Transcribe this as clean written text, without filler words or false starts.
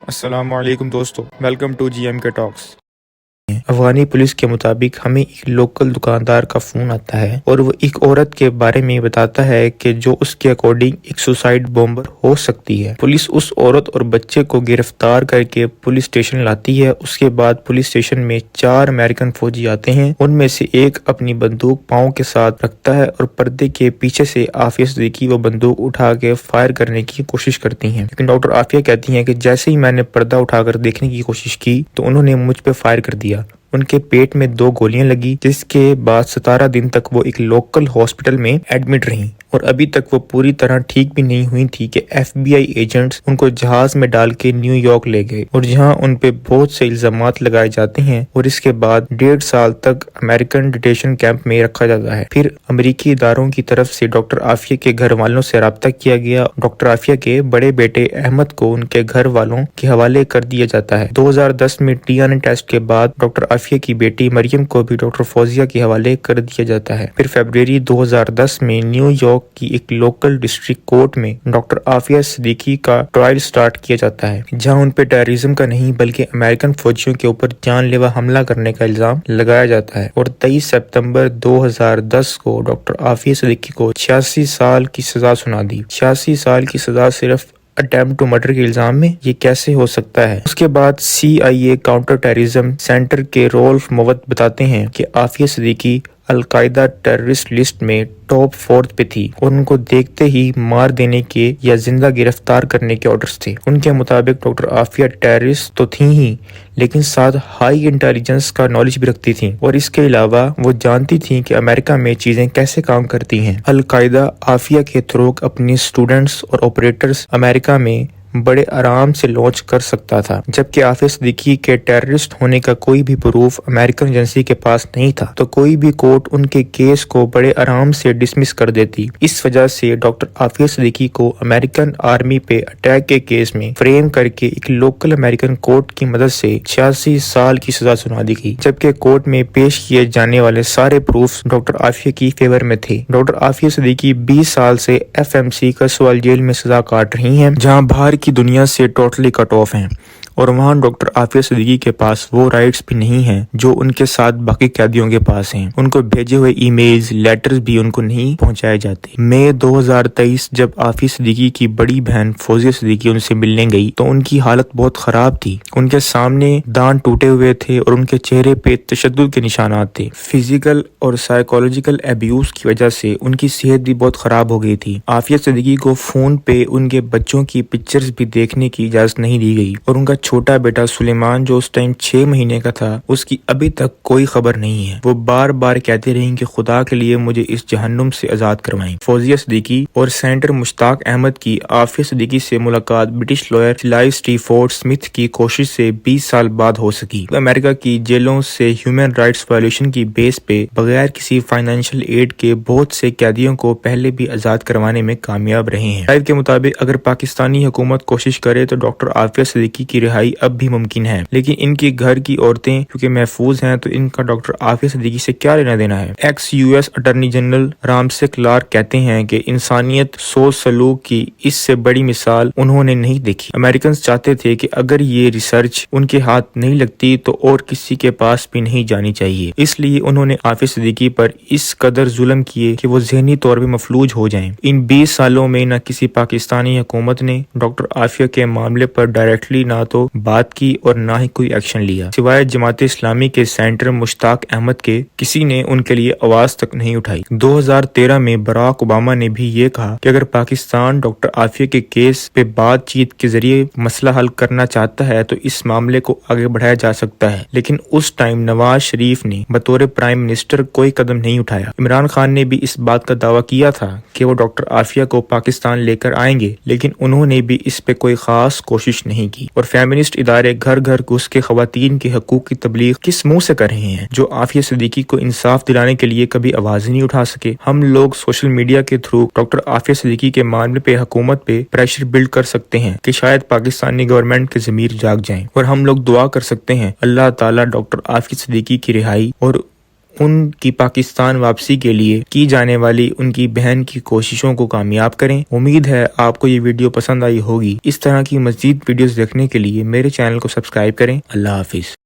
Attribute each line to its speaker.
Speaker 1: السلام علیکم دوستو، ویلکم ٹو جی ایم کے ٹاکس۔ افغانی پولیس کے مطابق ہمیں ایک لوکل دکاندار کا فون آتا ہے اور وہ ایک عورت کے بارے میں بتاتا ہے کہ جو اس کے اکارڈنگ ایک سوسائڈ بومبر ہو سکتی ہے۔ پولیس اس عورت اور بچے کو گرفتار کر کے پولیس اسٹیشن لاتی ہے۔ اس کے بعد پولیس اسٹیشن میں 4 امریکن فوجی آتے ہیں۔ ان میں سے ایک اپنی بندوق پاؤں کے ساتھ رکھتا ہے اور پردے کے پیچھے سے عافیہ صدیقی وہ بندوق اٹھا کے فائر کرنے کی کوشش کرتی ہیں، لیکن ڈاکٹر عافیہ کہتی ہیں کہ جیسے ہی میں نے پردہ اٹھا کر دیکھنے کی کوشش کی تو انہوں نے مجھ پہ فائر کر دیا۔ ان کے پیٹ میں 2 گولیاں لگی، جس کے بعد 17 دن تک وہ ایک لوکل ہاسپٹل میں ایڈمٹ رہیں اور ابھی تک وہ پوری طرح ٹھیک بھی نہیں ہوئی تھی کہ ایف بی آئی ایجنٹس ان کو جہاز میں ڈال کے نیو یارک لے گئے اور جہاں ان پہ بہت سے الزامات لگائے جاتے ہیں اور اس کے بعد 1.5 سال تک امریکن ڈیٹینشن کیمپ میں رکھا جاتا ہے۔ پھر امریکی اداروں کی طرف سے ڈاکٹر عافیہ کے گھر والوں سے رابطہ کیا گیا۔ ڈاکٹر عافیہ کے بڑے بیٹے احمد کو ان کے گھر والوں کے حوالے کر دیا جاتا ہے۔ 2010 میں ڈی این اے ٹیسٹ کے بعد ڈاکٹر عافیہ کی بیٹی مریم کو بھی ڈاکٹر فوزیہ کے حوالے کر دیا جاتا ہے۔ پھر فروری 2010 میں نیو یارک کی ایک لوکل ڈسٹرکٹ کورٹ میں ڈاکٹر عافیہ صدیقی کا ٹرائل سٹارٹ کیا جاتا ہے، جہاں ان پہ ٹیررزم کا نہیں بلکہ امریکن فوجیوں کے اوپر جان لیوا حملہ کرنے کا الزام لگایا جاتا ہے، اور 23 ستمبر 2010 کو ڈاکٹر عافیہ صدیقی کو 86 سال کی سزا سنا دی۔ 86 سال کی سزا صرف اٹیمپٹ ٹو مرڈر کے الزام میں، یہ کیسے ہو سکتا ہے؟ اس کے بعد CIA کاؤنٹر ٹیررزم سینٹر کے رولف موت بتاتے ہیں کہ عافیہ صدیقی القاعدہ ٹیررسٹ لسٹ میں ٹاپ 4 پہ تھی اور ان کو دیکھتے ہی مار دینے کے یا زندہ گرفتار کرنے کے آرڈرز تھے۔ ان کے مطابق ڈاکٹر عافیہ ٹیررسٹ تو تھیں ہی، لیکن ساتھ ہائی انٹیلیجنس کا نالج بھی رکھتی تھیں اور اس کے علاوہ وہ جانتی تھیں کہ امریکہ میں چیزیں کیسے کام کرتی ہیں۔ القاعدہ عافیہ کے تھرو اپنی اسٹوڈنٹس اور آپریٹرز امریکہ میں بڑے آرام سے لانچ کر سکتا تھا، جبکہ عافیہ صدیقی کے ٹیررسٹ ہونے کا کوئی بھی پروف امریکن ایجنسی کے پاس نہیں تھا، تو کوئی بھی کورٹ ان کے کیس کو بڑے آرام سے ڈسمس کر دیتی۔ اس وجہ سے ڈاکٹر عافیہ صدیقی کو امریکن آرمی پہ اٹیک کے کیس میں فریم کر کے ایک لوکل امریکن کورٹ کی مدد سے 86 سال کی سزا سنا دی گئی، جبکہ کورٹ میں پیش کیے جانے والے سارے پروفز ڈاکٹر عافیہ کی فیور میں تھے۔ ڈاکٹر عافیہ صدیقی 20 سال سے FMC کسوال جیل میں سزا کاٹ رہی ہیں، جہاں باہر کی دنیا سے ٹوٹلی کٹ آف ہیں، اور وہاں ڈاکٹر عافیہ صدیقی کے پاس وہ رائٹس بھی نہیں ہیں جو ان کے ساتھ باقی قیدیوں کے پاس ہیں۔ ان کو بھیجے ہوئے ای میلز، لیٹرز بھی ان کو نہیں پہنچائے جاتے۔ مئی 2023 جب عافیہ صدیقی کی بڑی بہن فوزیہ صدیقی ان سے ملنے گئی تو ان کی حالت بہت خراب تھی۔ ان کے سامنے دانت ٹوٹے ہوئے تھے اور ان کے چہرے پہ تشدد کے نشانات تھے۔ فزیکل اور سائیکولوجیکل ایبیوز کی وجہ سے ان کی صحت بھی بہت خراب ہو گئی تھی۔ عافیہ صدیقی کو فون پہ ان کے بچوں کی پکچرز بھی دیکھنے کی اجازت نہیں دی گئی، اور ان کا چھوٹا بیٹا سلیمان جو اس ٹائم 6 مہینے کا تھا، اس کی ابھی تک کوئی خبر نہیں ہے۔ وہ بار بار کہتے رہیں کہ خدا کے لیے مجھے اس جہنم سے آزاد کروائیں۔ فوزیہ صدیقی اور سینیٹر مشتاق احمد کی عافیہ صدیقی سے ملاقات برٹش لائر سیلائے اسٹیفورڈ سمتھ کی کوشش سے 20 سال بعد ہو سکی۔ امریکہ کی جیلوں سے ہیومن رائٹس وائلیشن کی بیس پہ بغیر کسی فائنینشیل ایڈ کے بہت سے قیدیوں کو پہلے بھی آزاد کروانے میں کامیاب رہے ہیں۔ لائر کے مطابق اگر پاکستانی حکومت کوشش کرے تو ڈاکٹر عافیہ صدیقی کی رہائی اب بھی ممکن ہے، لیکن ان کی گھر کی عورتیں کیونکہ محفوظ ہیں تو ان کا ڈاکٹر عافیہ صدیقی سے کیا لینا دینا ہے؟ Ex US attorney general Ramsey Clark کہتے ہیں کہ انسانیت سوچ سلوک کی اس سے بڑی مثال انہوں نے نہیں دیکھی۔ امریکنز چاہتے تھے کہ اگر یہ ریسرچ ان کے ہاتھ نہیں لگتی تو اور کسی کے پاس بھی نہیں جانی چاہیے، اس لیے انہوں نے عافیہ صدیقی پر اس قدر ظلم کیے کہ وہ ذہنی طور پہ مفلوج ہو جائیں۔ ان 20 سالوں میں نہ کسی پاکستانی حکومت نے ڈاکٹر عافیہ کے معاملے پر ڈائریکٹلی نہ تو بات کی اور نہ ہی کوئی ایکشن لیا، سوائے جماعت اسلامی کے سینیٹر مشتاق احمد کے، کسی نے ان کے لیے آواز تک نہیں اٹھائی۔ 2013 میں براک اوباما نے بھی یہ کہا کہ اگر پاکستان ڈاکٹر عافیہ کے کیس پہ بات چیت کے ذریعے مسئلہ حل کرنا چاہتا ہے تو اس معاملے کو آگے بڑھایا جا سکتا ہے، لیکن اس ٹائم نواز شریف نے بطور پرائم منسٹر کوئی قدم نہیں اٹھایا۔ عمران خان نے بھی اس بات کا دعویٰ کیا تھا کہ وہ ڈاکٹر عافیہ کو پاکستان لے کر آئیں گے، لیکن انہوں نے بھی اس پہ کوئی خاص کوشش نہیں کی، اور فیمنسٹ ادارے گھر گھر گھس کے خواتین کے حقوق کی تبلیغ کس منہ سے کر رہے ہیں جو عافیہ صدیقی کو انصاف دلانے کے لیے کبھی آواز نہیں اٹھا سکے۔ ہم لوگ سوشل میڈیا کے تھرو ڈاکٹر عافیہ صدیقی کے معاملے پہ حکومت پہ پریشر بلڈ کر سکتے ہیں کہ شاید پاکستانی گورنمنٹ کے ضمیر جاگ جائیں، اور ہم لوگ دعا کر سکتے ہیں اللہ تعالیٰ ڈاکٹر عافیہ صدیقی کی رہائی اور ان کی پاکستان واپسی کے لیے کی جانے والی ان کی بہن کی کوششوں کو کامیاب کریں۔ امید ہے آپ کو یہ ویڈیو پسند آئی ہوگی۔ اس طرح کی مزید ویڈیوز دیکھنے کے لیے میرے چینل کو سبسکرائب کریں۔ اللہ حافظ۔